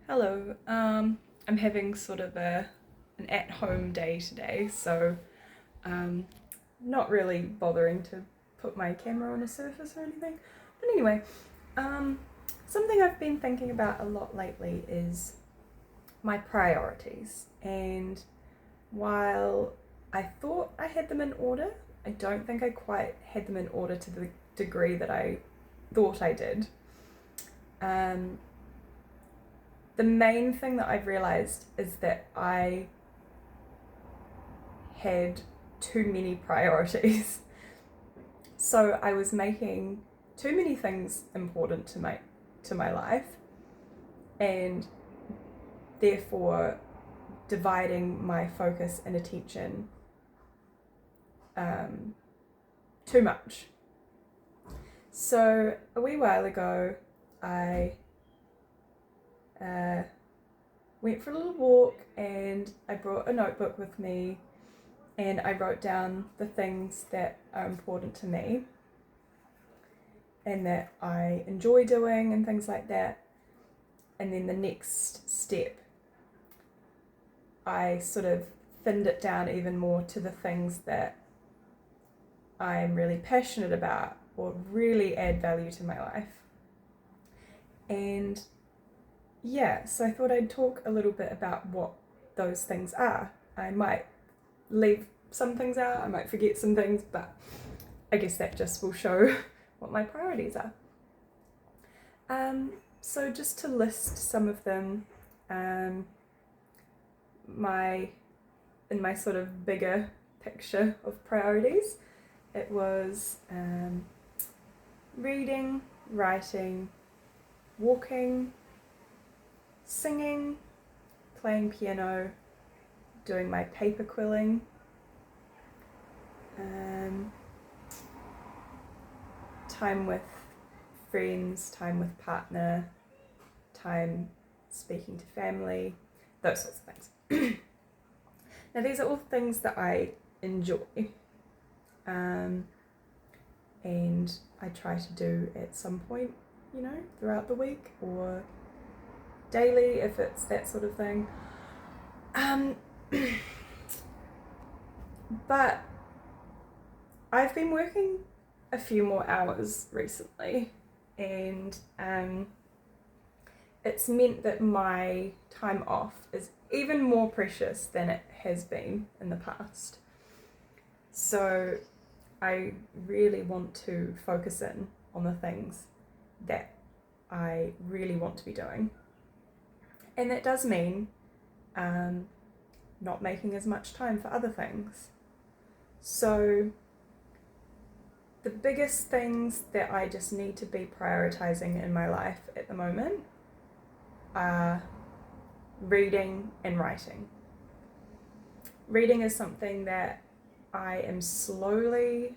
Hello. I'm having sort of an at-home day today, so um, not really bothering to put my camera on a surface or anything. But anyway, um, something I've been thinking about a lot lately is my priorities. And while I thought I had them in order, I don't think I quite had them in order to the degree that I thought I did. Um, the main thing that I've realized is that I had too many priorities. So I was making too many things important to my life, and therefore dividing my focus and attention too much. So a wee while ago, I went for a little walk and I brought a notebook with me and I wrote down the things that are important to me and that I enjoy doing and things like that. And then the next step, I sort of thinned it down even more to the things that I'm really passionate about or really add value to my life. And yeah, so I thought I'd talk a little bit about what those things are. I might leave some things out, I might forget some things, but I guess that just will show what my priorities are. So just to list some of them, in my sort of bigger picture of priorities, it was reading, writing, walking, singing, playing piano, doing my paper quilling, time with friends, time with partner, time speaking to family, those sorts of things. Now these are all things that I enjoy, and I try to do at some point, throughout the week or daily if it's that sort of thing. But I've been working a few more hours recently, and it's meant that my time off is even more precious than it has been in the past. So I really want to focus in on the things that I really want to be doing. And that does mean not making as much time for other things. So the biggest things that I just need to be prioritizing in my life at the moment are reading and writing. Reading is something that I am slowly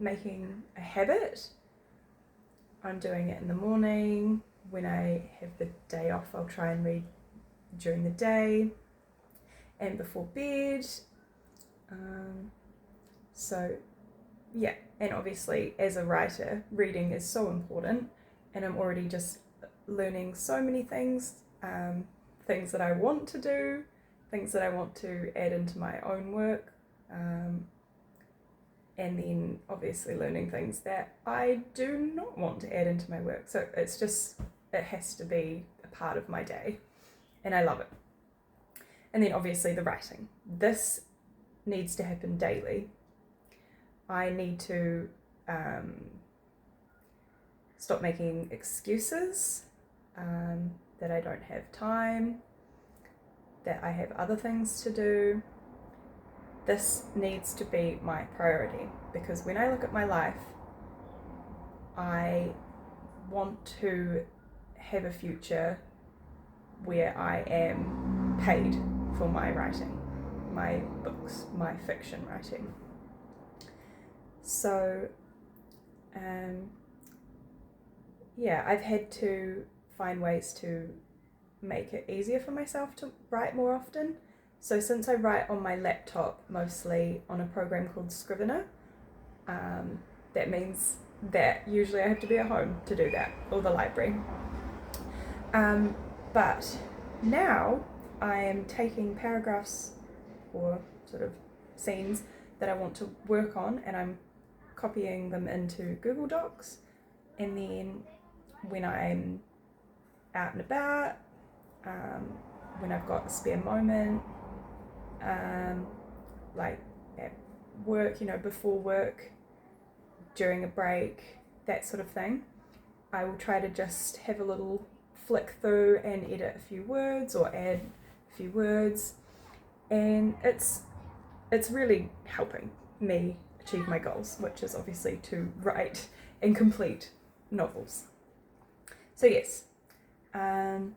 making a habit. I'm doing it in the morning. When I have the day off, I'll try and read during the day and before bed. So yeah, and obviously as a writer, reading is so important, and I'm already just learning so many things, things that I want to do, things that I want to add into my own work, and then obviously learning things that I do not want to add into my work. So it has to be a part of my day, and I love it. And then obviously the writing. This needs to happen daily. I need to stop making excuses that I don't have time, that I have other things to do. This needs to be my priority, because when I look at my life, I want to have a future where I am paid for my writing, my books, my fiction writing. So, I've had to find ways to make it easier for myself to write more often. So since I write on my laptop, mostly on a program called Scrivener, that means that usually I have to be at home to do that, or the library. But now I am taking paragraphs or sort of scenes that I want to work on, and I'm copying them into Google Docs, and then when I'm out and about, when I've got a spare moment, like at work, before work, during a break, that sort of thing, I will try to just have a little flick through and edit a few words or add a few words, and it's really helping me achieve my goals, which is obviously to write and complete novels. So yes, and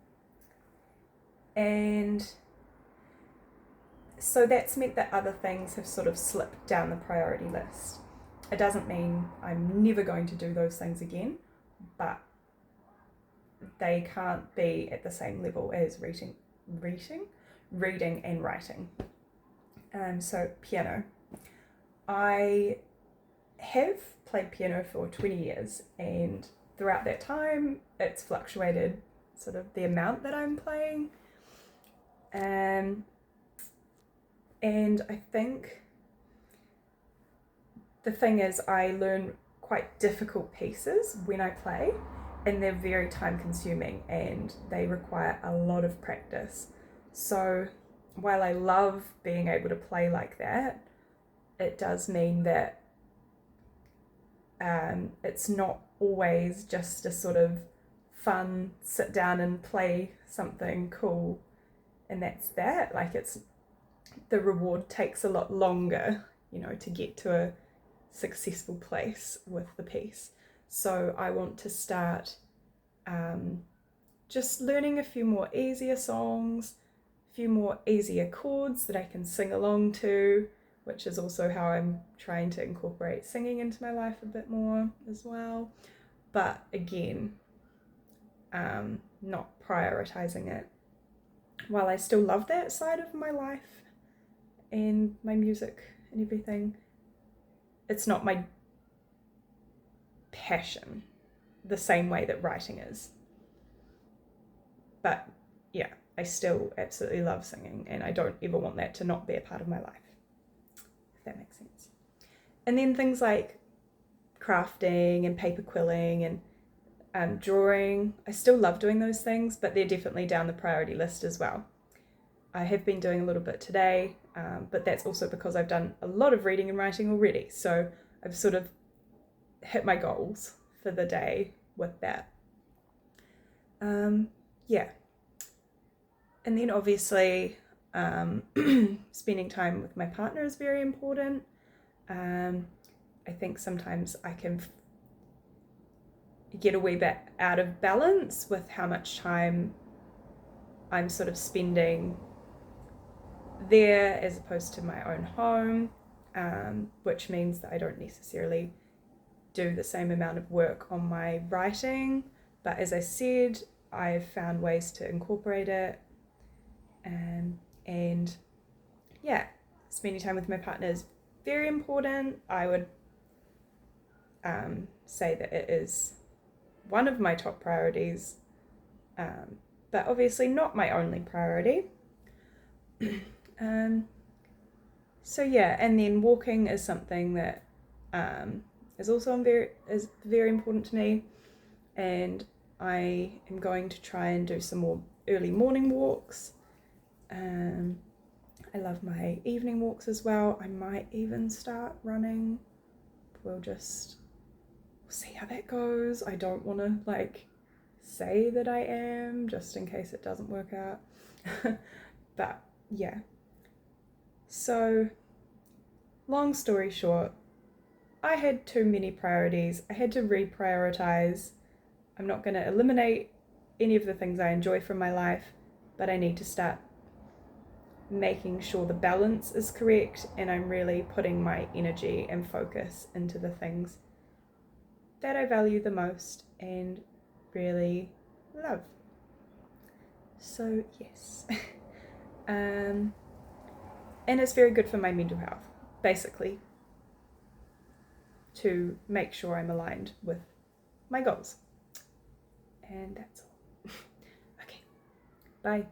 so that's meant that other things have sort of slipped down the priority list. It doesn't mean I'm never going to do those things again, but they can't be at the same level as reading and writing. So piano. I have played piano for 20 years, and throughout that time it's fluctuated sort of the amount that I'm playing. And I think the thing is, I learn quite difficult pieces when I play, and they're very time consuming and they require a lot of practice. So while I love being able to play like that, it does mean that it's not always just a sort of fun sit down and play something cool and that's that. Like, it's the reward takes a lot longer, to get to a successful place with the piece. So I want to start just learning a few more easier songs, a few more easier chords that I can sing along to, which is also how I'm trying to incorporate singing into my life a bit more as well. But again, not prioritizing it. While I still love that side of my life and my music and everything, it's not my passion the same way that writing is. But yeah, I still absolutely love singing, and I don't ever want that to not be a part of my life, if that makes sense. And then things like crafting and paper quilling and drawing, I still love doing those things, but they're definitely down the priority list as well. I have been doing a little bit today, but that's also because I've done a lot of reading and writing already. So I've sort of hit my goals for the day with that. Yeah. And then obviously spending time with my partner is very important. I think sometimes I can get a wee bit out of balance with how much time I'm sort of spending there as opposed to my own home, which means that I don't necessarily do the same amount of work on my writing. But as I said, I've found ways to incorporate it, and yeah, spending time with my partner is very important. I would say that it is one of my top priorities, but obviously not my only priority. So yeah, and then walking is something that is also very important to me, and I am going to try and do some more early morning walks. I love my evening walks as well. I might even start running. We'll see how that goes. I don't want to say that I am, just in case it doesn't work out. But yeah. So long story short, I had too many priorities. I had to reprioritize. I'm not going to eliminate any of the things I enjoy from my life, but I need to start making sure the balance is correct, and I'm really putting my energy and focus into the things that I value the most and really love. So yes. And it's very good for my mental health, basically, to make sure I'm aligned with my goals. And that's all. Okay. Bye.